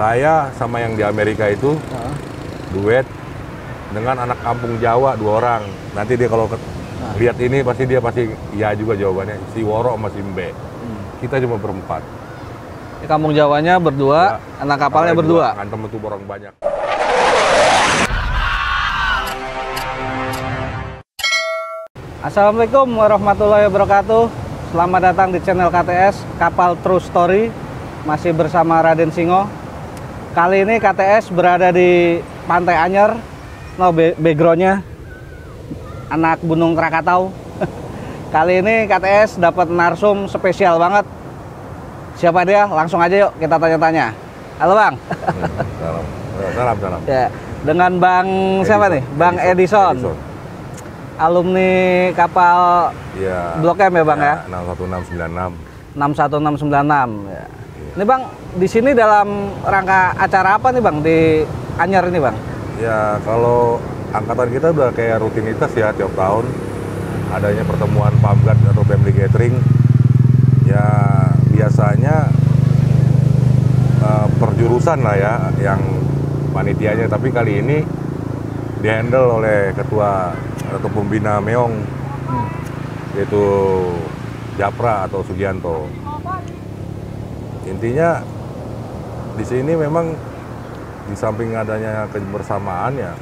Saya sama yang di Amerika itu duet dengan anak kampung Jawa 2 orang. Nanti dia kalau lihat ini pasti iya juga jawabannya. Si Woro sama si Mbe. Kita cuma berempat. Di kampung Jawanya berdua, ya, anak kapalnya berdua. Ngantem itu borong banyak. Assalamualaikum warahmatullahi wabarakatuh. Selamat datang di channel KTS Kapal True Story. Masih bersama Raden Singo. Kali ini KTS berada di Pantai Anyer. No, backgroundnya anak Gunung Krakatau. Kali ini KTS dapat narsum spesial banget. Siapa dia? Langsung aja yuk kita tanya-tanya. Halo Bang. Salam. Ya, dengan Bang Edison. Siapa nih? Bang Edison. Alumni kapal ya, Blok M ya Bang ya? 61696. 61696 ya. Ini Bang, di sini dalam rangka acara apa nih Bang di Anyer ini Bang? Ya, kalau angkatan kita udah kayak rutinitas ya tiap tahun adanya pertemuan Pamgat atau family gathering. Ya, biasanya perjurusan lah ya yang panitianya, tapi kali ini dihandle oleh ketua atau pembina Meong, yaitu Japra atau Sugianto. Intinya di sini memang di samping adanya kebersamaan ya,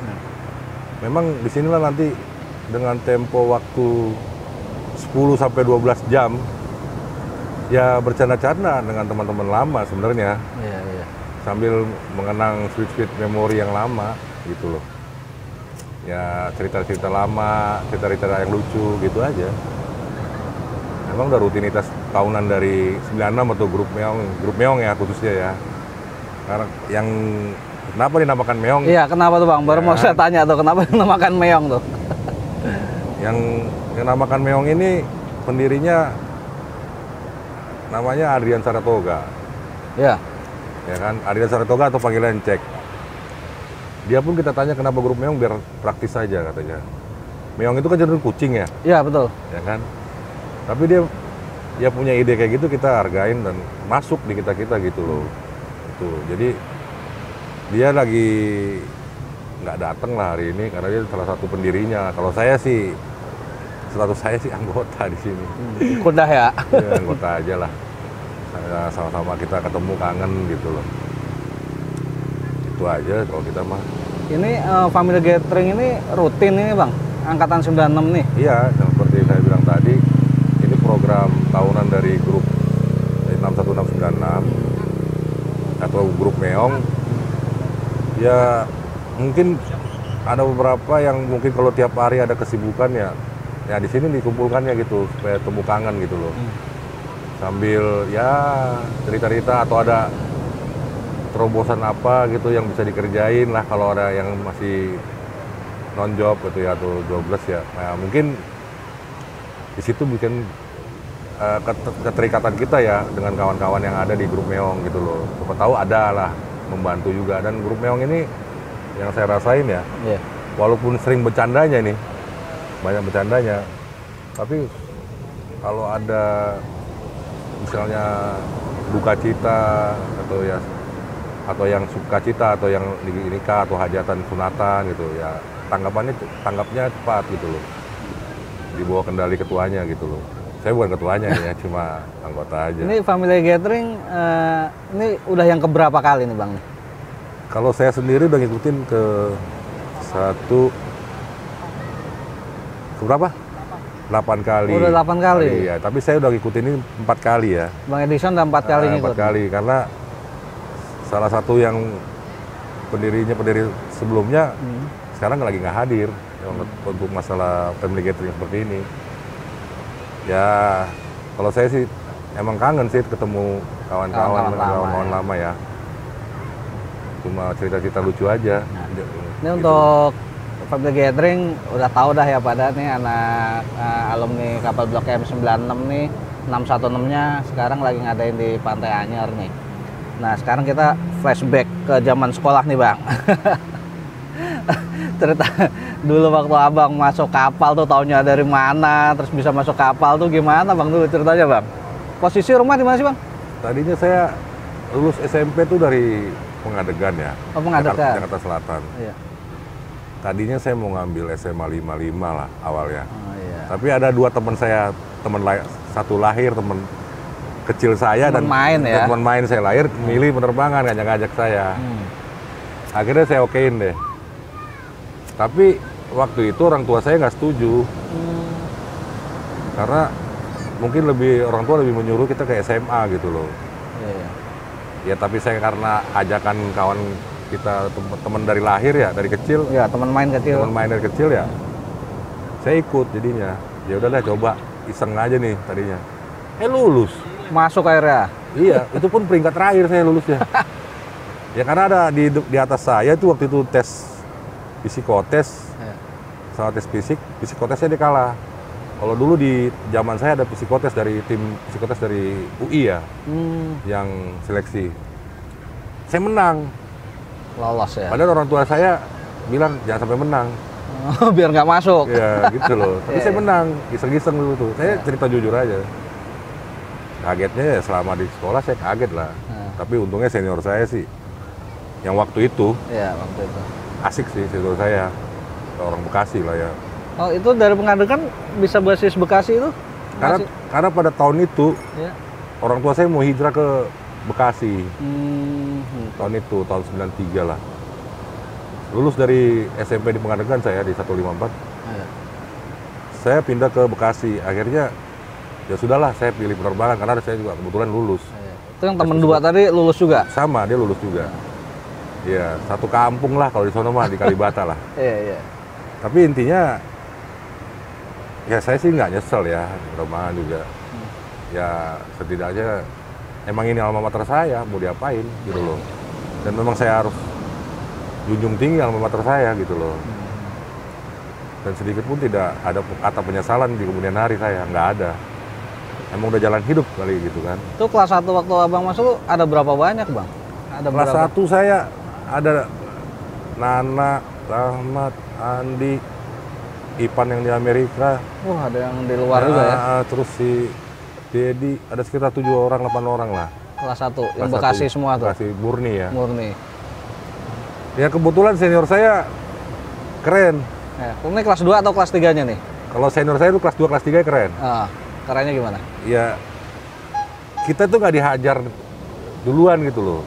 memang di sinilah nanti dengan tempo waktu 10 sampai 12 jam ya bercanda-canda dengan teman-teman lama sebenarnya. Iya. Sambil mengenang sweet memori yang lama gitu loh. Ya cerita-cerita lama, cerita-cerita yang lucu gitu aja. Memang udah rutinitas tahunan dari 96 atau grup Meong ya khususnya ya. Karena yang kenapa dinamakan Meong? Iya, kenapa tuh Bang? Baru ya, mau saya tanya tuh, kenapa dinamakan Meong tuh? yang dinamakan Meong ini pendirinya namanya Adrian Saratoga. Iya. Ya kan, Adrian Saratoga atau panggilan Cek. Dia pun kita tanya kenapa grup Meong, biar praktis saja katanya. Meong itu kan cenderung kucing ya. Iya, betul. Ya kan? Tapi dia punya ide kayak gitu, kita hargain dan masuk di kita gitu loh. Itu. Jadi dia lagi nggak datang lah hari ini karena dia salah satu pendirinya. Kalau saya sih status saya sih anggota di sini. Kudah ya. Ya, anggota aja lah. Sama-sama kita ketemu kangen gitu loh. Itu aja kalau kita mah. Ini family gathering ini rutin ini Bang, angkatan 96 nih. Iya, seperti saya bilang tadi, ini program tahunan dari grup 61696 atau grup Meong. Ya mungkin ada beberapa yang mungkin kalau tiap hari ada kesibukan ya di sini dikumpulkannya gitu supaya temu kangen gitu loh. Sambil ya cerita-cerita atau ada terobosan apa gitu yang bisa dikerjain lah kalau ada yang masih non job gitu ya atau 12 ya. Nah, mungkin di situ bikin keterikatan kita ya dengan kawan-kawan yang ada di grup Meong gitu loh. Siapa tahu ada lah membantu juga, dan grup Meong ini yang saya rasain ya. Iya. Walaupun sering bercandanya nih, banyak bercandanya, tapi kalau ada misalnya duka cita atau yang sukacita atau yang nikah atau hajatan sunatan gitu ya, tanggapnya cepat gitu loh, di bawah kendali ketuanya gitu loh. Saya bukan ketuanya ya, cuma anggota aja. Ini family gathering ini udah yang keberapa kali nih Bang? Kalau saya sendiri udah ngikutin ke berapa? 8 kali. Udah 8 kali? Iya, tapi saya udah ngikutin ini 4 kali ya. Bang Edison udah 4 kali ngikut? 4 kali, karena salah satu yang pendiri sebelumnya sekarang lagi nggak hadir untuk masalah family gathering seperti ini. Ya, kalau saya sih emang kangen sih ketemu kawan-kawan lama ya. Cuma cerita-cerita lucu aja. Ini gitu. Untuk family gathering udah tahu dah ya pada nih anak alumni kapal Blok M96 nih, 616-nya sekarang lagi ngadain di Pantai Anyer nih. Nah, sekarang kita flashback ke zaman sekolah nih Bang. Cerita dulu waktu Abang masuk kapal tuh tahunnya dari mana, terus bisa masuk kapal tuh gimana Bang dulu ceritanya Bang? Posisi rumah di mana sih Bang? Tadinya saya lulus SMP tuh dari Pengadegan ya. Oh, Pengadegan. Jakarta Selatan. Iya. Tadinya saya mau ngambil SMA 55 lah awalnya. Oh, iya. Tapi ada dua teman saya, satu lahir, teman kecil saya Teman dan main ya? teman main saya lahir milih penerbangan, ngajak-ngajak saya. Akhirnya saya okein deh. Tapi waktu itu orang tua saya nggak setuju. Karena mungkin orang tua lebih menyuruh kita ke SMA gitu loh. Iya. Ya tapi saya karena ajakan kawan kita, teman dari lahir ya, dari kecil. Ya, teman main kecil. Teman main dari kecil ya. Saya ikut jadinya. Ya udahlah, coba iseng aja nih tadinya. Lulus. Masuk akhirnya. Iya, itu pun peringkat terakhir saya lulusnya. Ya karena ada di atas saya itu waktu itu tes psikotes, sama tes psikotesnya dia kalah. Kalau dulu di zaman saya ada psikotes dari tim psikotes dari UI ya, yang seleksi. Saya menang. Lolos ya. Padahal orang tua saya bilang jangan sampai menang. Biar nggak masuk. Ya gitu loh. Tapi saya menang, iseng-iseng dulu tuh. Saya cerita jujur aja. Kagetnya ya selama di sekolah saya kaget lah. Tapi untungnya senior saya sih, yang waktu itu, Iya, waktu itu. asik sih senior saya. Orang Bekasi lah ya. Oh, itu dari Pengadegan bisa basis Bekasi itu? Karena pada tahun itu, Ya. orang tua saya mau hijrah ke Bekasi. Hmm. Tahun itu, tahun 93 lah. Lulus dari SMP di Pengadegan saya di 154. Iya. Saya pindah ke Bekasi. Akhirnya ya sudahlah, saya pilih penerbangan karena saya juga kebetulan lulus. Iya. Itu yang temen dua tadi lulus juga? Sama, dia lulus juga. Iya, satu kampung lah kalau di sono mah, di Kalibata lah. Iya. Tapi intinya, ya saya sih nggak nyesel ya, penerbangan juga. Ya setidaknya emang ini alma mater saya, mau diapain gitu loh. Dan memang saya harus junjung tinggi alma mater saya gitu loh. Dan sedikit pun tidak ada kata penyesalan di kemudian hari saya, nggak ada. Emang udah jalan hidup kali gitu kan. Itu kelas 1 waktu abang masuk ada berapa banyak, Bang? Ada Kelas berapa? 1 saya ada Nana, Rahmat, Andi, Ipan yang di Amerika. Wah, ada yang di luar juga ya? Terus si Dedi, ada sekitar 7 orang, 8 orang lah. Kelas 1, yang Kelas Bekasi 1. semua tuh? Bekasi murni ya. Murni. Ya kebetulan senior saya keren. Ya, ini kelas 2 atau kelas 3-nya nih? Kalau senior saya itu kelas 2, kelas 3 keren. Kerennya gimana? Ya kita tuh nggak dihajar duluan gitu loh.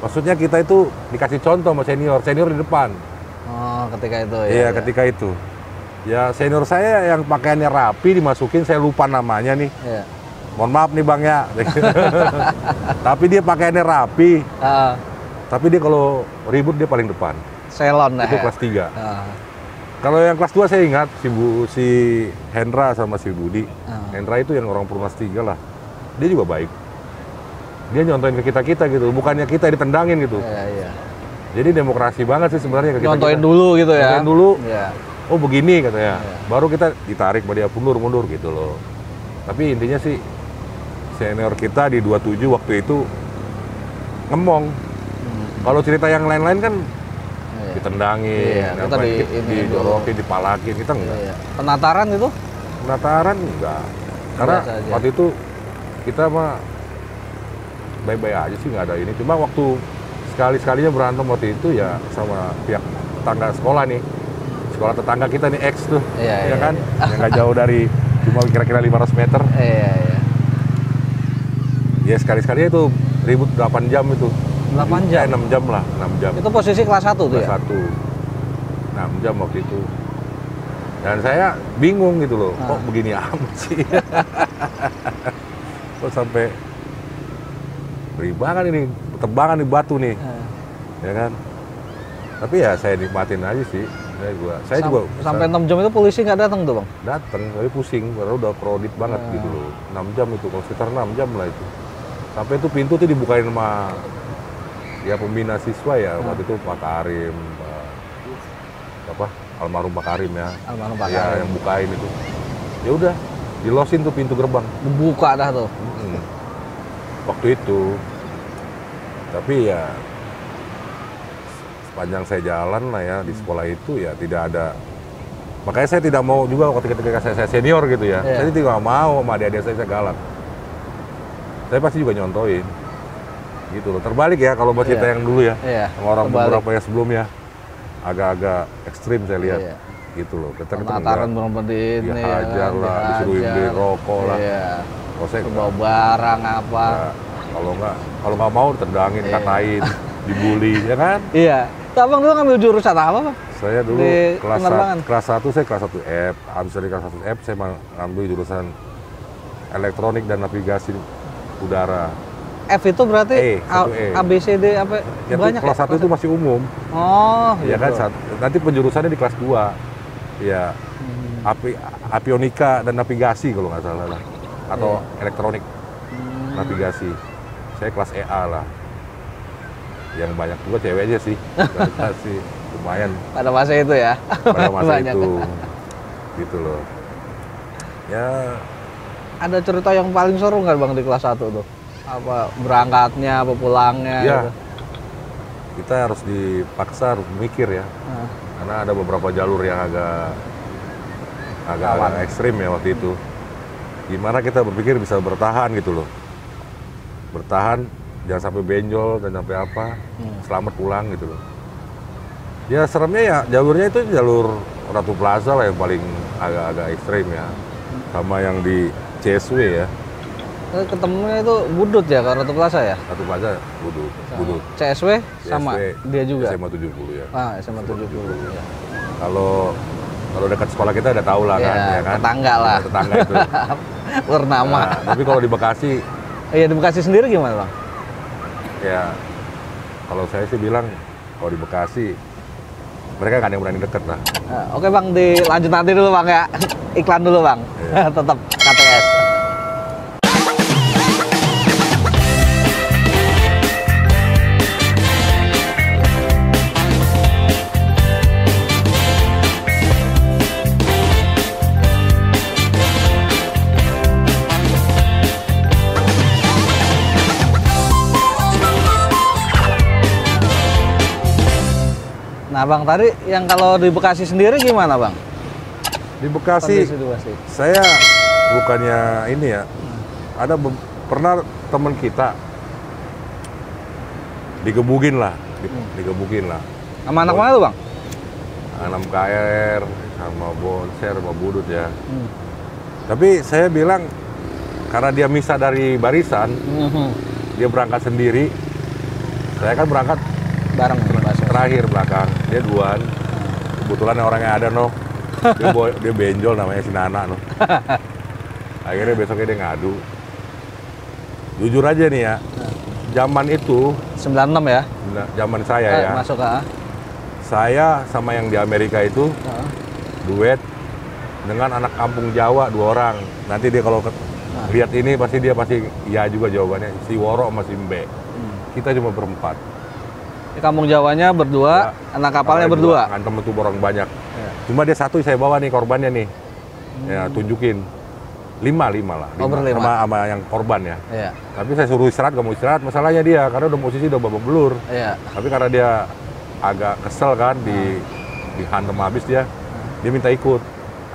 Maksudnya kita itu dikasih contoh sama senior di depan. Oh, ketika itu ya? Iya, ketika itu. Ya senior saya yang pakaiannya rapi dimasukin, saya lupa namanya nih. Iya. Mohon maaf nih Bang ya. Tapi dia pakaiannya rapi. Tapi dia kalau ribut dia paling depan. Selon Itu ya? kelas 3. Kalau yang kelas 2 saya ingat si Hendra sama si Budi. Hendra itu yang orang Purnas 3 lah. Dia juga baik. Dia nyontoin ke kita gitu, bukannya kita ditendangin gitu. Iya. Jadi demokrasi banget sih sebenarnya ke kita. Nyontoin dulu gitu ya? Nyontoin dulu. Iya. Oh begini katanya. Iya. Baru kita ditarik sama dia mundur gitu loh. Tapi intinya sih senior kita di 27 waktu itu ngomong. Kalau cerita yang lain-lain kan ditendangin, Iya, kita dijorokin, dipalakin, kita enggak. Iya. Penataran itu? Penataran enggak. Karena Biasa aja. waktu itu kita mah baik-baik aja sih, nggak ada ini. Cuma waktu sekali-sekalinya berantem waktu itu ya sama pihak tetangga sekolah nih. Sekolah tetangga kita nih X tuh. Iya, kan? Yang nggak jauh dari cuma kira-kira 500 meter. Iya. Ya sekali-sekalinya itu ribut 8 jam itu. 8 jam? 6 jam lah, 6 jam. Itu posisi kelas 1 tuh Kelas ya? 1. 6 jam waktu itu. Dan saya bingung gitu loh, kok begini amat sih? Kok sampai beribangan ini, tebangan di batu nih, ya kan? Tapi ya saya nikmatin aja sih. Saya juga sampai 6 jam itu polisi nggak datang tuh, Bang? datang, tapi pusing, karena udah kredit banget gitu loh. 6 jam itu, kalau sekitar 6 jam lah itu. Sampai itu pintu tuh dibukain sama ya pembina siswa ya, waktu itu Pak Karim, almarhum Pak Karim ya. Almarhum Pak Ya, Karim. yang bukain itu. Ya udah, dilosin tuh pintu gerbang. Dibuka dah tuh. Waktu itu. Tapi ya sepanjang saya jalan lah ya di sekolah itu ya tidak ada. Makanya saya tidak mau juga ketika saya senior gitu ya. Iya. Saya tidak mau sama adik-adik saya galak. Saya pasti juga nyontoin. Gitu loh. Terbalik ya kalau buat kita Iya. yang dulu ya. Iya, Sama orang terbalik. beberapa yang sebelumnya agak-agak ekstrim saya lihat. Iya. Gitu loh. Kita Penataran bener-bener di ini ya dihajar kan, lah, disuruh beli rokok lah. Iya. Kalau saya Bawa barang apa. ya, kalau nggak mau tendangin, Iya. katain, dibully, ya kan? Iya. Tuh, Abang dulu ngambil jurusan apa, Bang? Saya dulu Di kelas penerbangan. kelas 1 saya kelas 1 F. Habis dari kelas 1 F saya ngambil jurusan elektronik dan navigasi udara. F itu berarti satu E. A, B, C, D apa Ya, banyak kelas 1 itu masih umum. Oh, Ya kan, nanti penjurusannya di kelas 2. Ya, avionika dan navigasi kalau nggak salah lah. Atau elektronik navigasi. Saya kelas EA lah. Yang banyak juga cewek aja sih. Navigasi lumayan Pada masa itu ya. pada masa Banyak. itu. Gitu loh. Ya, Ada cerita yang paling seru nggak Bang di kelas 1 tuh? Apa berangkatnya, apa pulangnya ya. gitu? Kita harus dipaksa harus mikir ya. Nah, Karena ada beberapa jalur yang agak ekstrim ya waktu itu. Gimana kita berpikir bisa bertahan gitu loh. Bertahan, jangan sampai benjol dan sampai apa, selamat pulang gitu loh. Ya seremnya ya jalurnya itu jalur Ratu Plaza lah yang paling agak ekstrim ya. Sama yang di CSW ya, terus ketemunya itu Budut ya, kalau Ratu Plaza ya? Ratu Plaza Budut. CSW sama CSW, dia juga? SMA 70 ya. Ah, SMA 70 ya. Kalau dekat sekolah kita udah tahu lah kan, Ya, ya kan? tetangga lah. Tetangga itu. Bernama. Nah, tapi kalau di Bekasi, Iya, di Bekasi sendiri gimana Bang? ya kalau saya sih bilang kalau di Bekasi mereka nggak ada yang berani deket lah. Nah, oke Bang, dilanjut nanti dulu Bang ya. Iklan dulu Bang. Iya. Tetap KTS. Nah Bang, tadi yang kalau di Bekasi sendiri gimana Bang? Di Bekasi, Kondisi di Bekasi. saya bukannya ini ya, ada pernah teman kita digebugin lah, digebukin lah. Sama anak mana tuh Bang? 6 KR sama Bonser sama Budut ya. Tapi saya bilang karena dia misah dari barisan, dia berangkat sendiri. Saya kan berangkat Bareng terakhir belakang, dia duluan. Kebetulan orangnya ada noh. Dia benjol namanya si Nana noh. Akhirnya besoknya dia ngadu. Jujur aja nih ya, zaman itu, 96 ya? zaman saya ya, Masuk ke saya sama yang di Amerika itu duet dengan anak kampung Jawa 2 orang. Nanti dia kalau lihat ini pasti iya juga jawabannya. Si Woro sama si Mbe. Kita cuma berempat. Di kampung Jawanya berdua, anak kapalnya berdua. Ngantem itu orang banyak. Ya. Cuma dia satu saya bawa nih korbannya nih. Ya tunjukin. 5 lah. Oh, berlima. Sama yang korban ya. Iya. Tapi saya suruh istirahat, gak mau istirahat. Masalahnya dia karena udah posisi udah babak belur. Iya. Tapi karena dia agak kesel kan dihantam habis dia minta ikut.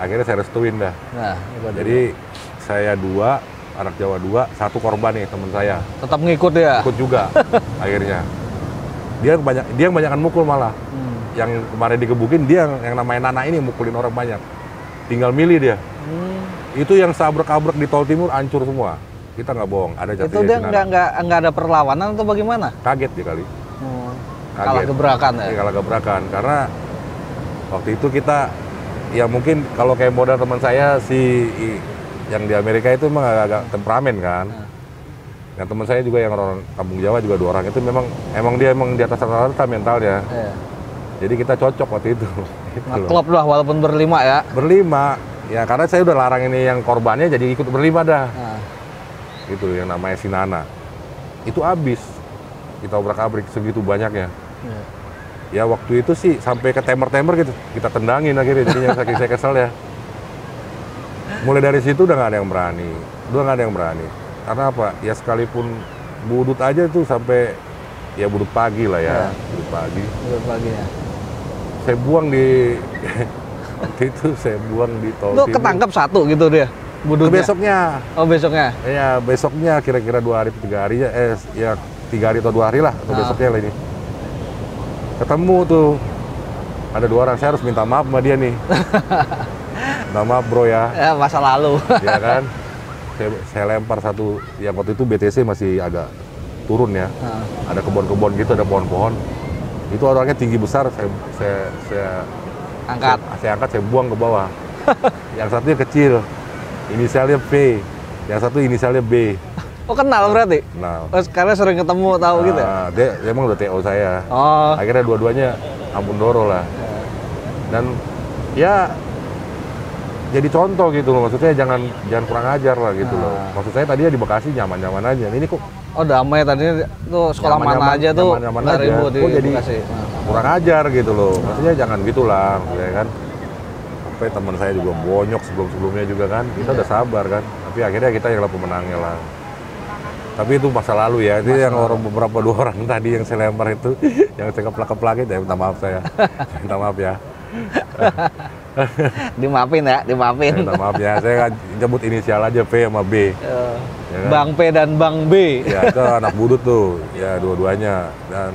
Akhirnya saya restuin dah. Nah, Jadi saya 2, anak Jawa 2, 1 korban nih teman saya. tetap ngikut ya. Ikut juga akhirnya. Dia yang banyakan mukul malah. Yang kemarin digebukin dia yang namanya Nana ini mukulin orang banyak. Tinggal milih dia. Itu yang sabrek-abrek di Tol Timur hancur semua. Kita nggak bohong, ada jatuhnya. Itu dia nggak ada perlawanan atau bagaimana? Kaget dia kali. Kalah Kaget. gebrakan ya. Iya, kalah gebrakan karena waktu itu kita ya mungkin kalau kayak modal teman saya yang di Amerika itu memang agak temperamen kan. Yang teman saya juga yang orang kampung Jawa juga 2 orang itu emang dia di atas rata-rata mentalnya. Iya. Jadi kita cocok waktu itu. Gitu loh. Klop lah walaupun berlima ya. Berlima. Ya karena saya udah larang ini yang korbannya jadi ikut berlima dah. Nah, Itu yang namanya si Nana. Itu habis. Kita obrak-abrik segitu banyaknya. iya. Ya waktu itu sih sampai ke temer-temer gitu. Kita tendangin akhirnya jadinya saking saya kesel ya. Mulai dari situ udah nggak ada yang berani. Karena apa? Ya sekalipun Budut aja tuh sampai ya Budut pagi lah ya. Budut pagi. Budut pagi ya. Saya buang di waktu itu saya buang di Tol Lu Timur. ketangkap 1 gitu dia. Budutnya. Besoknya. Oh, besoknya. Ya besoknya kira-kira 2 hari 3 hari ya 3 hari atau 2 hari lah, atau Ah. besoknya lah ini. Ketemu tuh, ada 2 orang, saya harus minta maaf sama dia nih. Minta maaf bro ya, Ya, masa lalu. ya kan. Saya lempar satu, yang waktu itu BTC masih agak turun ya. Ah. Ada kebun-kebun gitu, ada pohon-pohon. Itu orangnya tinggi besar, saya Angkat. saya angkat, saya buang ke bawah. Yang satunya kecil, inisialnya P. Yang satu inisialnya B. Oh, kenal berarti? Nah, Oh, karena sering ketemu, tahu gitu ya? dia emang udah TO saya. Oh. Akhirnya dua-duanya ampun doro lah. Dan ya jadi contoh gitu loh, maksudnya jangan kurang ajar lah gitu loh. Maksud saya tadinya di Bekasi nyaman-nyaman aja. Ini kok Oh, damai tadi tuh sekolah Nyaman-nyaman- mana aja tuh nyaman-nyaman nggak aja. ribut di Kok jadi Bekasi. kurang ajar gitu loh. Maksudnya jangan gitulah, ya kan. Sampai teman saya juga bonyok sebelum-sebelumnya juga kan. Kita udah sabar kan. Tapi akhirnya kita yang pemenangnya lah. Tapi itu masa lalu ya. Itu yang beberapa 2 orang tadi yang saya lempar itu, yang saya keplak-keplakin, ya minta maaf saya. Minta maaf ya. Dimaafin ya, dimaafin. Minta maaf ya. Saya nyebut inisial aja P sama B. Ya kan? Bang P dan Bang B. Ya itu anak budut tuh, ya dua-duanya. Dan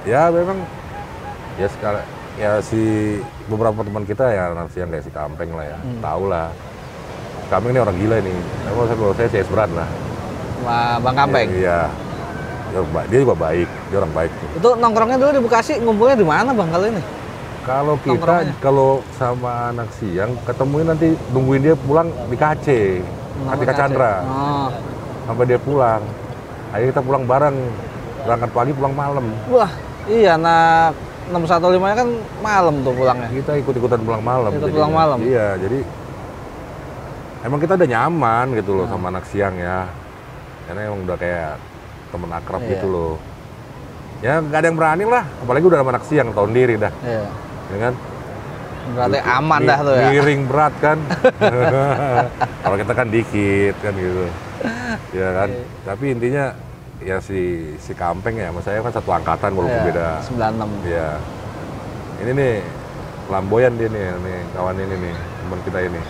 ya memang ya sekarang ya si beberapa teman kita ya nanti yang kayak si Kampeng lah ya, tahu lah. Kampeng ini orang gila nih. Kalau saya CS berat lah. Wah, Bang Kampeng. Iya. Dia juga baik, dia orang baik tuh. Itu nongkrongnya dulu di Bekasi, ngumpulnya di mana Bang kali ini? Kalau kita Nongkrongnya? kalau sama anak siang ketemuin nanti nungguin dia pulang di KC, Kartika Chandra, Oh. sampai dia pulang. Akhirnya kita pulang bareng, berangkat pagi pulang malam. Wah, iya anak 615-nya kan malam tuh pulangnya. Kita ikut-ikutan pulang malam. Ikut jadinya. pulang malam? Iya, jadi emang kita udah nyaman gitu loh sama anak siang ya. Karena emang udah kayak temen akrab Iya. gitu loh. Ya nggak ada yang berani lah, apalagi udah sama anak siang, tahun diri dah. Iya. Ya kan? Berarti aman dah tuh ya. Miring berat kan. Kalau kita kan dikit kan gitu. Ya kan. Iya. Tapi intinya ya si Kampeng ya, sama saya kan satu angkatan walaupun Iya, beda. 96. Ya. Ini nih flamboyan dia nih kawan ini nih, teman kita ini.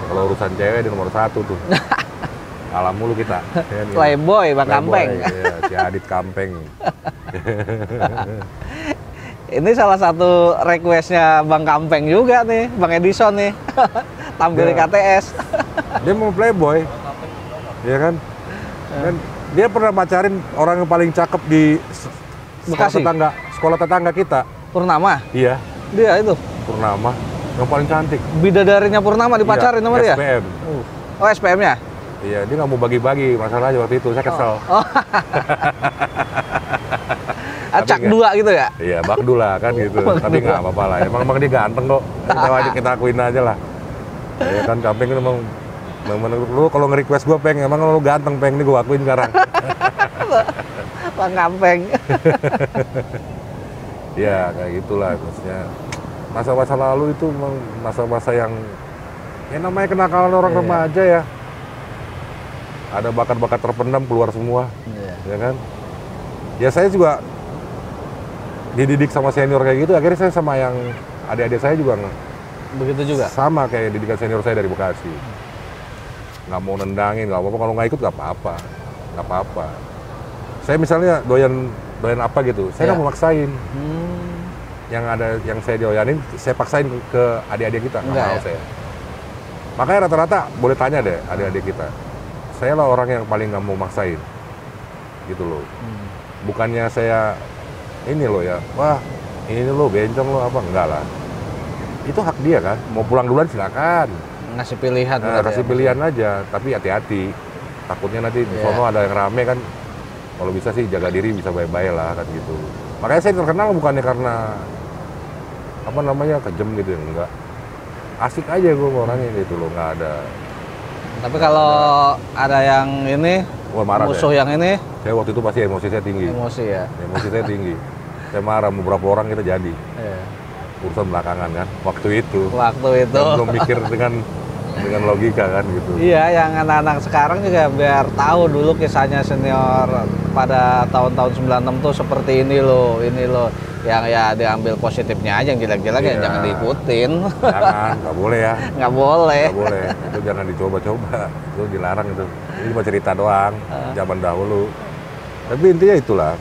Kalau urusan cewek dia nomor 1 tuh. Kalah mulu kita. Ya, nih. Playboy Bang Playboy, Kampeng. iya, si Adit Kampeng. Ini salah satu requestnya Bang Kampeng juga nih, Bang Edison nih. Tampil di Iya. KTS. Dia mau playboy, ya kan? Dan dia pernah pacarin orang yang paling cakep di Bekasi? sekolah tetangga kita. Purnama. Iya, Dia itu. Purnama, yang paling cantik. Bidadarinya Purnama dipacarin sama dia? SPM. Oh, SPM-nya? Iya, dia nggak mau bagi-bagi masalahnya waktu itu. Saya kesel. Oh. Acak Tapi 2 gitu ya? Iya, bakdul lah kan gitu. Tapi nggak apa-apa lah. Emang dia ganteng kok. Kita akuin aja lah. Ya kan Kampeng itu emang lu kalau nge-request gue Peng, emang lu ganteng Peng, ini gue akuin sekarang. Bang Kampeng. Ya kayak gitulah maksudnya. Masa-masa lalu itu memang masa-masa yang ya namanya kenakalan orang remaja ya. Ada bakat-bakat terpendam keluar semua, Iya. ya kan? Ya saya juga dididik sama senior kayak gitu, akhirnya saya sama yang adik-adik saya juga Begitu juga? sama kayak didikan senior saya dari Bekasi. Nggak mau nendangin, nggak apa-apa, kalau nggak ikut nggak apa-apa. Nggak apa-apa. Saya misalnya doyan apa gitu, saya nggak Iya. mau maksain. Hmm. Yang saya doyanin, saya paksain ke adik-adik kita, nggak Enggak mau ya? saya. Makanya rata-rata boleh tanya deh adik-adik kita. Saya lah orang yang paling nggak mau maksain, gitu loh. Bukannya saya ini loh ya, wah ini lo bencong lo apa, enggak lah. Itu hak dia kan, mau pulang duluan silakan. Ngasih pilihan. Nah, berarti kasih ya, pilihan aja, tapi hati-hati. Takutnya nanti di Iya. sono ada yang rame kan. Kalau bisa sih jaga diri, bisa baik-baik lah kan gitu. Makanya saya terkenal bukannya karena apa namanya kejam gitu ya, enggak. Asik aja gue orangnya gitu loh, nggak ada. Tapi kalau ada yang ini, Wah, marah musuh yang ini, Saya waktu itu pasti emosi saya tinggi. emosi ya. Emosi saya tinggi. Saya marah beberapa orang kita jadi Iya. urusan belakangan kan. Waktu itu. Waktu itu. Dan belum mikir dengan logika kan gitu. Iya, yang anak-anak sekarang juga biar tahu dulu kisahnya senior pada tahun-tahun 96 tuh seperti ini loh. Yang ya diambil positifnya aja, yang jelek-jelek ya Iya. jangan diikutin. Jangan, nggak boleh ya. Nggak boleh. Nggak boleh. Itu jangan dicoba-coba. Itu dilarang itu. Ini cuma cerita doang. Zaman dahulu. Tapi intinya itulah,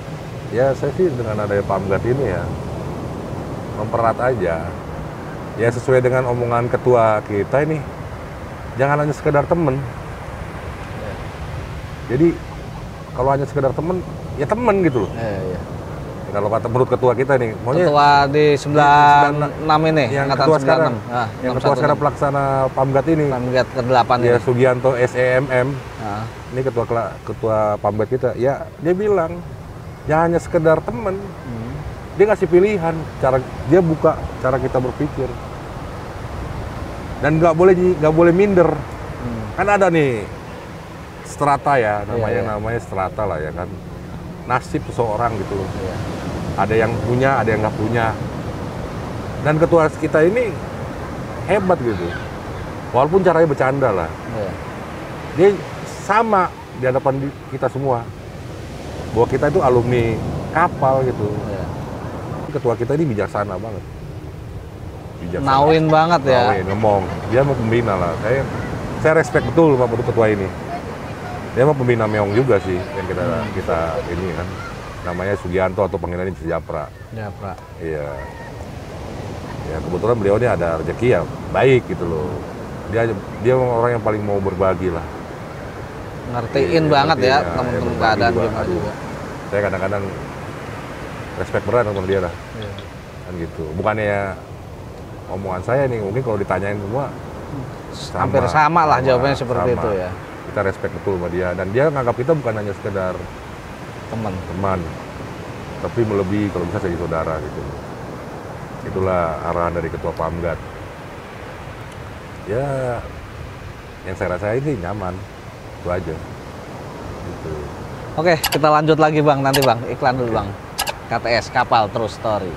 ya saya sih dengan adanya Pamgat ini ya mempererat aja. Ya sesuai dengan omongan ketua kita ini, jangan hanya sekedar temen. Jadi kalau hanya sekedar temen, ya temen gitu loh. Iya. Kalau kata menurut ketua kita nih, maunya Ketua di 96 ini, yang angkatan ketua sekarang, 96. Ah, yang ketua sekarang pelaksana Pamgat ini, Pamgat ke-8 ya ini. Sugianto SEMM, Ah, ini ketua Pamgat kita, ya dia bilang, jangan hanya sekedar temen, dia ngasih pilihan, dia buka cara kita berpikir, dan nggak boleh minder, kan ada nih strata ya, namanya strata lah ya kan, nasib seseorang gitu loh. Iya. Ada yang punya, ada yang nggak punya. Dan ketua kita ini hebat gitu. Walaupun caranya bercanda lah. Iya. Dia sama di hadapan kita semua. Bahwa kita itu alumni kapal gitu. Iya. Ketua kita ini bijaksana banget. Nauin banget ya. Nauin, ngomong. Dia mau pembina lah. Saya respect betul sama ketua ini. Dia mau pembina meong juga sih yang kita ini kan. Namanya Sugianto atau panggilannya Sejahtera. Sejahtera. Iya. Ya kebetulan beliau ini ada rezeki ya baik gitu loh. Dia orang yang paling mau berbagi lah. Ngertiin banget ya teman-teman keadaan gimana juga. Saya kadang-kadang respect berat sama dia lah. Iya. Kan gitu. Bukannya omongan saya nih mungkin kalau ditanyain semua Hampir sama lah jawabannya seperti itu ya. Kita respect betul sama dia dan dia nganggap kita bukan hanya sekedar teman, tapi melebihi kalau bisa jadi saudara gitu. Itulah arahan dari ketua Pamgat. Ya, yang saya rasain sih nyaman, itu aja. Gitu. Oke, kita lanjut lagi Bang, nanti Bang, iklan dulu Bang. KTS, Kapal True Story.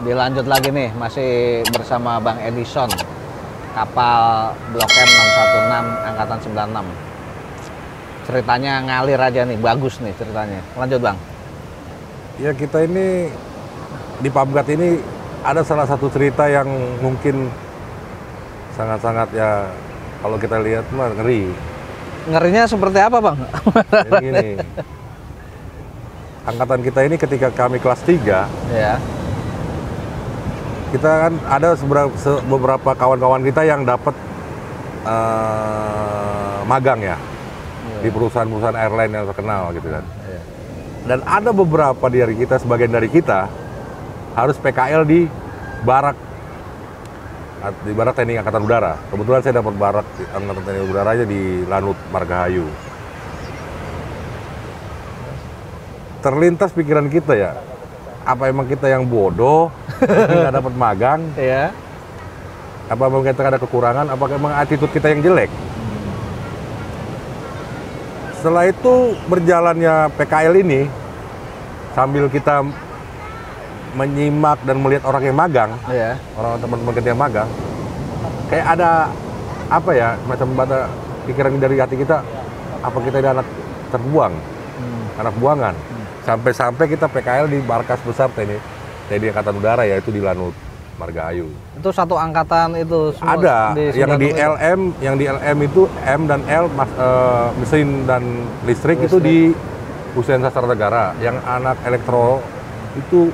Dilanjut lagi nih, masih bersama Bang Edison, kapal Blok M 616 angkatan 96. Ceritanya ngalir aja nih, bagus nih ceritanya. Lanjut Bang. Ya kita ini di Pamgat ini ada salah satu cerita yang mungkin sangat-sangat ya kalau kita lihat mah ngeri. Ngerinya seperti apa Bang? Jadi gini, angkatan kita ini ketika kami kelas 3, Ya. kita kan ada beberapa kawan-kawan kita yang dapat magang ya di perusahaan-perusahaan airline yang terkenal gitu kan. Iya. Dan ada beberapa dari kita, sebagian dari kita harus PKL di barak TNI Angkatan Udara. Kebetulan saya dapat barak di Angkatan TNI Udara aja di Lanut Margahayu. Terlintas pikiran kita ya, apa emang kita yang bodoh, nggak dapat magang? Iya. Apa emang kita ada kekurangan? Apakah emang attitude kita yang jelek? Setelah itu berjalannya PKL ini, sambil kita menyimak dan melihat orang yang magang, Iya. orang teman-teman kita yang magang, kayak ada apa ya, macam bata pikiran dari hati kita, apa kita ini anak terbuang, anak buangan. Sampai-sampai kita PKL di markas besar TNI Angkatan Udara, yaitu di Lanut Margahayu. Itu satu angkatan itu semua Ada yang di itu? LM itu M dan L mesin dan listrik itu di Hussein Sastra Negara. Yang anak elektro itu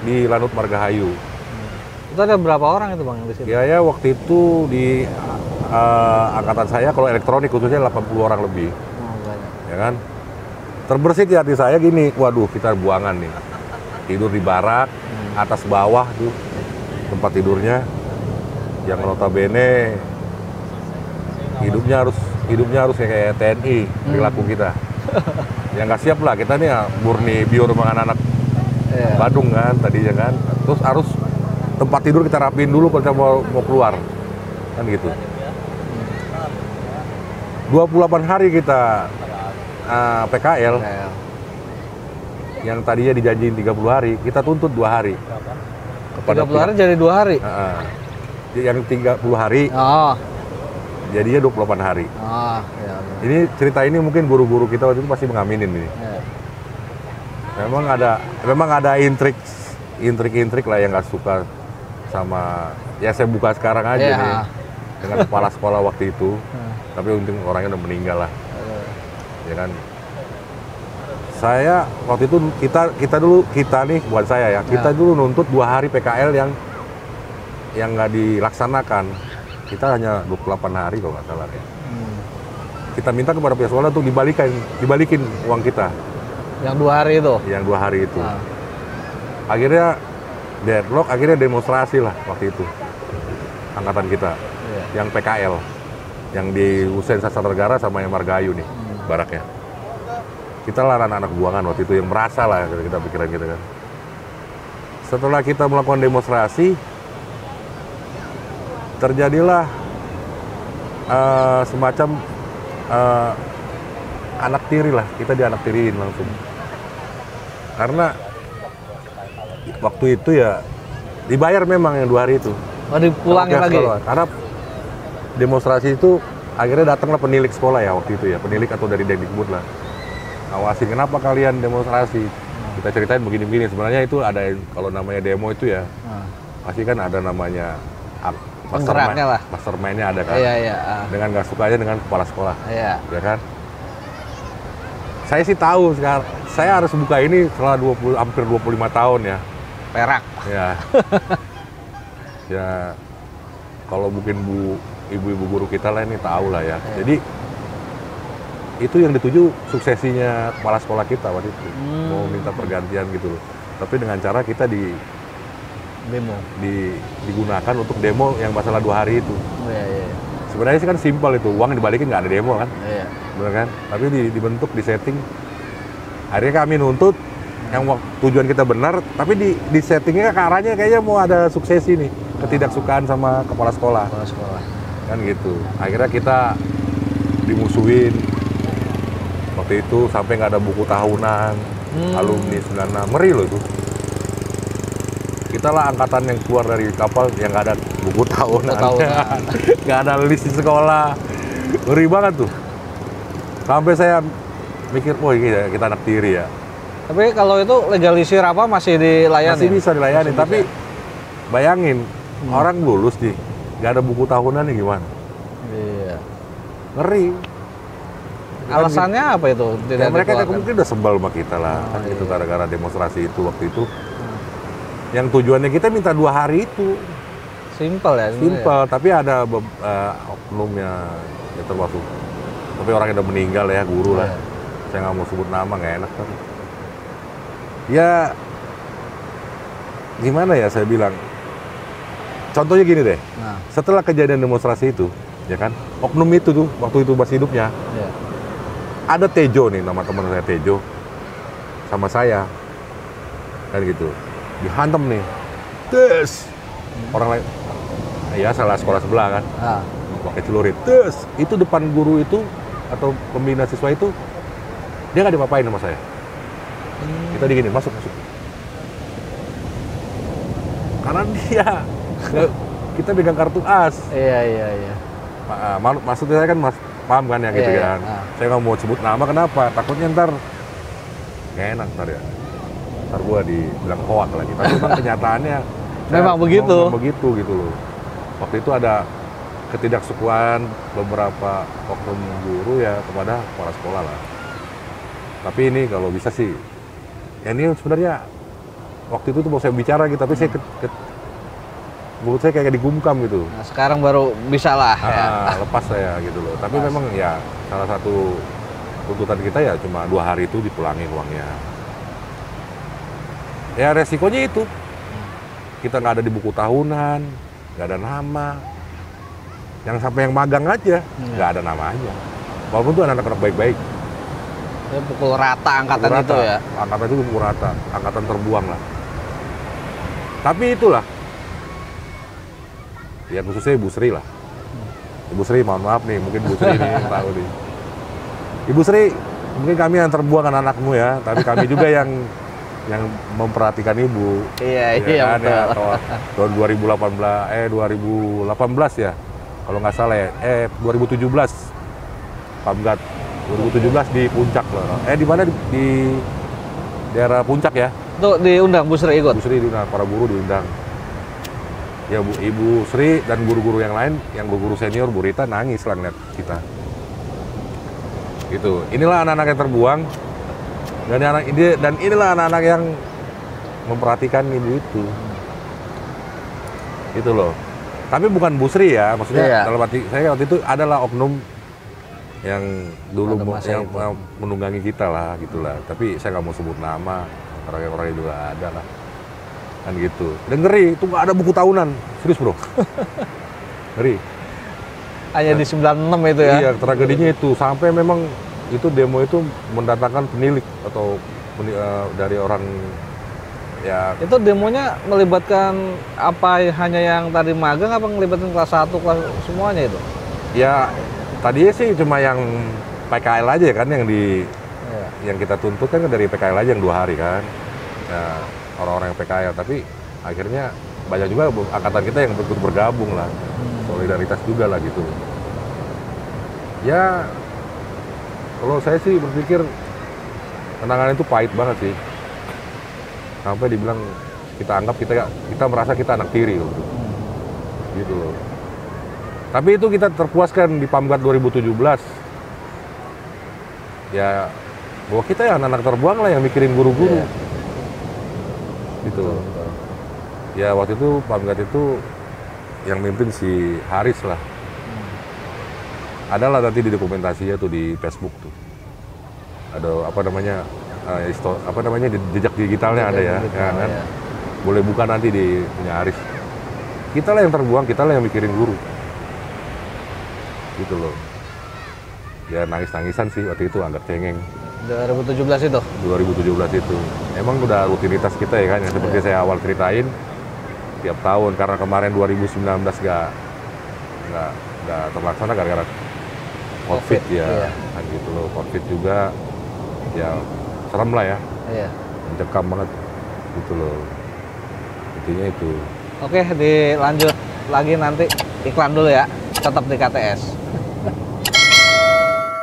di Lanut Margahayu. Itu ada berapa orang itu Bang di situ? Ya waktu itu di angkatan saya kalau elektronik khususnya 80 orang lebih. Oh, banyak. Ya kan? Terbersih di hati saya gini, waduh kita buangan nih. Tidur di barak, atas bawah tuh tempat tidurnya, yang notabene hidupnya harus kayak TNI perilaku kita. Yang nggak siap lah kita nih ya, murni biar rumah anak-anak Badung kan tadinya kan. Terus harus tempat tidur kita rapiin dulu kalau kita mau keluar kan gitu. 28 hari kita PKL yang tadinya dijanjiin 30 hari, kita tuntut 2 hari. kepada 30 hari jadi 2 hari. yang 30 hari Oh. jadinya 28 hari. Oh, ya. Ini cerita ini mungkin guru-guru kita waktu itu pasti mengaminin ini. Ya. Memang ada intrik lah yang nggak suka sama ya saya buka sekarang aja Ya. nih dengan kepala sekolah waktu itu. Tapi untung orangnya udah meninggal lah. Ya kan. Saya waktu itu kita nih buat saya ya, kita dulu nuntut 2 hari PKL yang nggak dilaksanakan. Kita hanya 28 hari kalau nggak salah ya. Kita minta kepada pihak sekolah untuk dibalikin uang kita. Yang 2 hari itu? Yang 2 hari itu. Akhirnya deadlock, akhirnya demonstrasi lah waktu itu. Angkatan kita, yang PKL. Yang di Hussein Sastra Negara sama yang Margahayu nih, baraknya. Kita lah anak-anak buangan waktu itu yang merasa lah kita pikiran kita kan. Setelah kita melakukan demonstrasi, terjadilah semacam anak tiri lah, kita dianak tiriin langsung. Karena waktu itu ya dibayar memang yang 2 hari itu. Oh, dipulangin lagi? Karena demonstrasi itu akhirnya datanglah penilik sekolah ya waktu itu ya, penilik atau dari Dendikbud lah. Awasin kenapa kalian demonstrasi. Kita ceritain begini-begini, sebenarnya itu ada kalau namanya demo itu ya. Pasti kan ada namanya mastermind-nya ada kan. Iya. Dengan nggak sukanya dengan kepala sekolah. Iya. Ya kan? Saya sih tahu sekarang, saya harus buka ini setelah hampir 25 tahun ya. Perak. Ya. Ya kalau mungkin ibu-ibu guru kita lah ini tahu lah ya. Jadi itu yang dituju suksesinya kepala sekolah kita waktu itu. Mau minta pergantian gitu loh. Tapi dengan cara kita digunakan untuk demo yang masalah 2 hari itu. Iya. Sebenarnya sih kan simpel itu, uang dibalikin nggak ada demo kan. Iya. Bener kan? Tapi dibentuk, disetting. Akhirnya kami nuntut yang tujuan kita benar, tapi di settingnya ke arahnya kayaknya mau ada suksesi nih, ketidaksukaan sama kepala sekolah. Kan gitu. Akhirnya kita dimusuhin waktu itu sampai nggak ada buku tahunan alumni 96, ngeri loh itu. Kita lah angkatan yang keluar dari kapal yang nggak ada buku tahunan. Nggak ada list di sekolah, ngeri banget tuh. Sampai saya mikir, wah ini kita anak tiri ya. Tapi kalau itu legalisir apa masih dilayani? Masih bisa dilayani, tapi bayangin orang lulus nih, nggak ada buku tahunan nih gimana? Iya. Ngeri. Alasannya apa itu? Ya, mereka mungkin udah sebel sama kita lah, kan itu gara-gara demonstrasi itu waktu itu. Yang tujuannya kita minta 2 hari itu. Simpel ya? Simpel, tapi ada oknumnya ya termasuk. Tapi orang yang udah meninggal ya, guru lah. Saya nggak mau sebut nama, nggak enak kan. Ya, gimana ya saya bilang. Contohnya gini deh, setelah kejadian demonstrasi itu, ya kan, oknum itu tuh, waktu itu masih hidupnya, ada Tejo nih, nama teman saya Tejo, sama saya, kan gitu, dihantam nih, tes, orang lain, ya salah sekolah sebelah kan, pakai celurit, tes, itu depan guru itu atau pembina siswa itu, dia nggak diapa-apain sama saya, kita digini, masuk, karena dia, kita pegang kartu as. Iya. Maksudnya saya kan paham kan ya gitu kan. Saya nggak mau sebut nama, kenapa? Takutnya ntar nggak enak ntar ya. Ntar gue dibilang hoak lagi. Tapi memang kenyataannya memang begitu. Begitu gitu loh. Waktu itu ada ketidaksukaan beberapa oknum guru ya kepada kepala sekolah lah. Tapi ini kalau bisa sih, ya ini sebenarnya waktu itu tuh mau saya bicara gitu, tapi saya menurut saya kayak digumkam gitu. Nah, sekarang baru bisa lah. Lepas saya gitu loh. Tapi memang ya salah satu tuntutan kita ya cuma 2 hari itu dipulangin uangnya. Ya resikonya itu. Kita nggak ada di buku tahunan, nggak ada nama. Yang sampai yang magang aja nggak ada namanya. Walaupun tuh anak-anak baik-baik. Ya, pukul rata angkatan pukul itu ya. Angkatan itu pukul rata, angkatan terbuang lah. Tapi itulah. Ya khususnya Ibu Sri lah. Ibu Sri, mohon maaf nih, mungkin Ibu Sri ini tahu nih. Ibu Sri, mungkin kami yang terbuang anak-anakmu ya, tapi kami juga yang yang memperhatikan ibu. Iya, Ya iya kan, betul. ya, tahun 2018 ya, kalau nggak salah ya, 2017 Pamgat 2017 di Puncak loh. Di mana di daerah Puncak ya? Itu diundang Bu Sri ikut. Bu Sri diundang, para guru diundang. Ya Ibu Sri dan guru-guru yang lain, yang guru senior Bu Rita nangis lah ngeliat kita. Gitu. Inilah anak-anak yang terbuang dan inilah anak-anak yang memperhatikan ibu itu. Itu loh. Tapi bukan Bu Sri ya, maksudnya Iya. dalam arti saya waktu itu adalah oknum yang dulu Pada masa yang itu. menunggangi kita lah gitulah. Tapi saya nggak mau sebut nama, orang-orang itu ada lah. Kan gitu. Dan ngeri, itu nggak ada buku tahunan. Serius bro. Ngeri. Hanya di 96 itu ya. Iya, tragedinya itu. Sampai memang itu demo itu mendatangkan penilik atau dari orang ya. Itu demonya melibatkan hanya yang tadi magang apa melibatkan kelas 1, kelas semuanya itu? Ya, tadinya sih cuma yang PKL aja kan Iya. yang kita tuntut kan dari PKL aja yang 2 hari kan. Ya, orang-orang yang PKL, tapi akhirnya banyak juga angkatan kita yang bergabung lah. Solidaritas juga lah gitu. Ya, kalau saya sih berpikir kenangan itu pahit banget sih. Sampai dibilang kita anggap kita merasa kita anak tiri loh. Gitu loh. Tapi itu kita terpuaskan di Pamgat 2017. Ya, bahwa kita ya anak-anak terbuang lah yang mikirin guru-guru. Iya. Gitu loh. Ya waktu itu Pamgat itu yang mimpin si Haris lah. Adalah nanti di dokumentasinya tuh di Facebook tuh. Ada jejak digitalnya ada ya, Digital, ya kan? ya. Boleh buka nanti di punya Haris. Kita lah yang terbuang, kita lah yang mikirin guru. Gitu loh. Ya nangis-nangisan sih waktu itu agak cengeng. 2017 itu? 2017 itu. Emang udah rutinitas kita ya kan, yang seperti saya awal ceritain. Tiap tahun, karena kemarin 2019 nggak terlaksana gara-gara COVID ya. iya. Kan gitu loh, COVID juga. Ya serem lah ya, Iya. mencekam banget gitu loh. Intinya itu. Oke, dilanjut lagi nanti iklan dulu ya, tetap di KTS.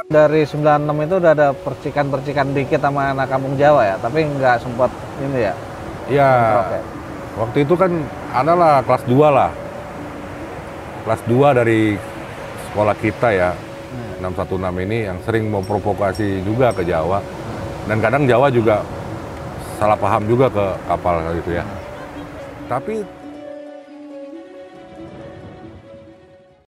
Dari 96 itu udah ada percikan-percikan dikit sama anak kampung Jawa ya, tapi nggak sempat ini ya. Iya, bentrok ya? waktu itu kan adalah kelas 2 lah. Kelas 2 dari sekolah kita ya, 616 ini yang sering memprovokasi juga ke Jawa. Dan kadang Jawa juga salah paham juga ke kapal gitu ya. Tapi